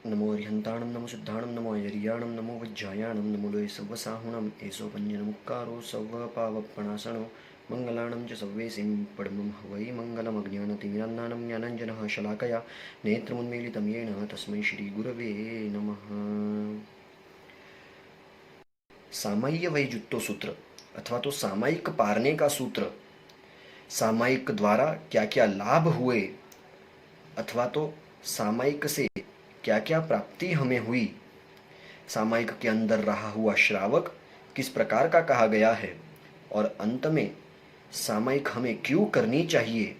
नमो अरिहंताणं नमो सिद्धाणं नमो अयर्याणं नमो वज्रायाणं नमो लोये सव्वसाहुणम् एषो पञ्जनमुक्कारो सव्वपावपणासनो मङ्गलाणं च सव्वेसिं पद्मं हवै मङ्गलमज्ञानतिमिरान्नानं ज्ञानञ्जनः शलाकया नेत्रमुन्मीलितं येन तस्मै श्रीगुरवे नमः। सामय्य वैजुत्तो सूत्र अथवा तो सामायिक पारने का सूत्र, सामायिक द्वारा क्या क्या लाभ हुए अथवा तो सामायिक से क्या क्या प्राप्ति हमें हुई, सामायिक के अंदर रहा हुआ श्रावक किस प्रकार का कहा गया है और अंत में सामायिक हमें क्यों करनी चाहिए,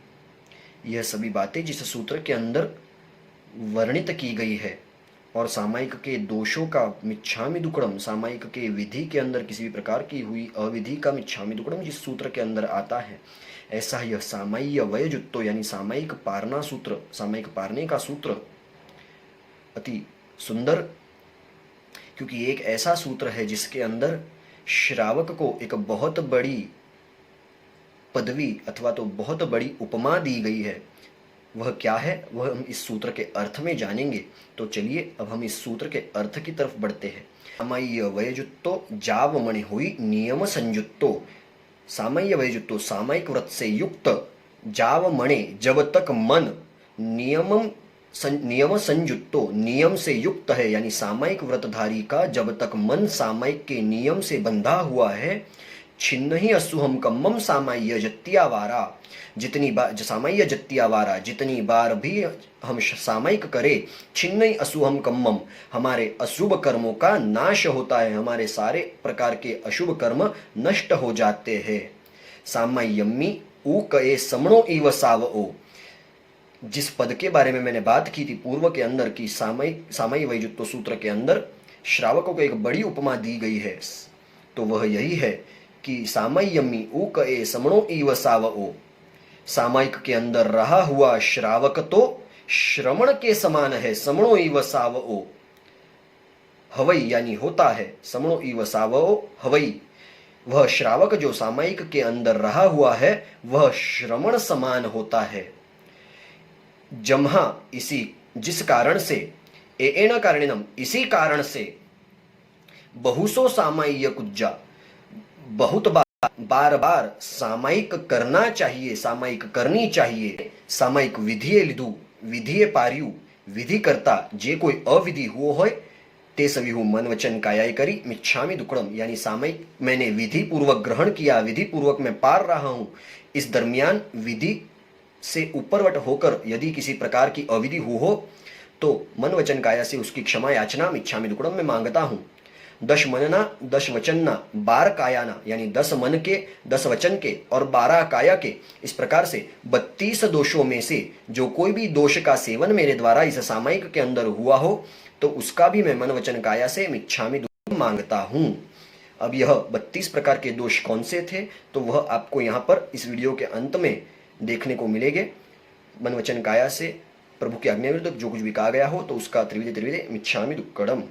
यह सभी बातें जिस सूत्र के अंदर वर्णित की गई है। और सामायिक के दोषों का मिच्छामि दुक्कडम, सामायिक के विधि के अंदर किसी भी प्रकार की हुई अविधि का मिच्छामि दुक्कडम जिस सूत्र के अंदर आता है, ऐसा यह सामाय्य वयजुत्तो यानी सामायिक पारना सूत्र, सामायिक पारने का सूत्र अति सुंदर, क्योंकि एक ऐसा सूत्र है जिसके अंदर श्रावक को एक बहुत बड़ी पदवी अथवा तो बहुत बड़ी उपमा दी गई है। वह क्या है, वह हम इस सूत्र के अर्थ में जानेंगे। तो चलिए अब हम इस सूत्र के अर्थ की तरफ बढ़ते हैं। सामय्य वयजुत्तो जाव मणि हुई नियम संयुक्तो, सामय्य वयजुत्तो सामयिक व्रत से युक्त, जाव मणे जब तक मन नियम संयुक्तो नियम से युक्त है, यानी सामयिक व्रतधारी का जब तक मन सामयिक के नियम से बंधा हुआ है, छिन्न ही असुहम कम्मम सामय्य जत्यावारा, जितनी बार सामय्य जत्यावारा जितनी बार भी हम सामयिक करें, छिन्न ही असुहम कम्मम हमारे अशुभ कर्मों का नाश होता है, हमारे सारे प्रकार के अशुभ कर्म नष्ट हो जाते हैं। सामय्यम्मी ऊ कए समणो इव सावओ, जिस पद के बारे में मैंने बात की थी पूर्व के अंदर की सामयिक वैजुत्व सूत्र के अंदर श्रावकों को एक बड़ी उपमा दी गई है, तो वह यही है कि सामय्यमी ऊक ए समणो इव सावओ, सामयिक के अंदर रहा हुआ श्रावक तो श्रमण के समान है, समणो इव सावओ हवई यानी होता है, समणो इव सावओ हवई, वह श्रावक जो सामयिक के अंदर रहा हुआ है वह श्रमण समान होता है। जम्हा इसी जिस कारण से, एन कारणिनम इसी कारण से, बहुसो सामय्य कुज्जा बहुत बार बार सामयिक करना चाहिए, सामयिक करनी चाहिए। सामयिक विधिये लिधु विधिये पार्यु, विधि करता जे कोई अविधि हुओ होय ते सभी हूँ मन वचन कायाय करी मिच्छामि दुक्कडम, यानी सामयिक मैंने विधि पूर्वक ग्रहण किया, विधि पूर्वक मैं पार रहा हूँ, इस दरमियान विधि से ऊपरवट होकर यदि किसी प्रकार की अविधि हो तो मन वचन काया से उसकी क्षमा याचना मिच्छामि दुक्कडम में मांगता हूं। 10 मनना 10 वचनना 12 कायाना, यानी 10 मन के 10 वचन के और 12 काया के, इस प्रकार से 32 दोषों में से जो कोई भी दोष का सेवन मेरे द्वारा इस सामयिक के अंदर हुआ हो तो उसका भी मैं मन वचन काया से मिच्छामि दुक्कडम मांगता हूं। अब यह 32 प्रकार के दोष कौन से थे तो वह आपको यहाँ पर इस वीडियो के अंत में देखने को मिलेंगे। मन वचन काया से प्रभु की आज्ञा विरुद्ध जो कुछ भी कहा गया हो तो उसका त्रिविधे त्रिविधे मिच्छामि दुक्कडम।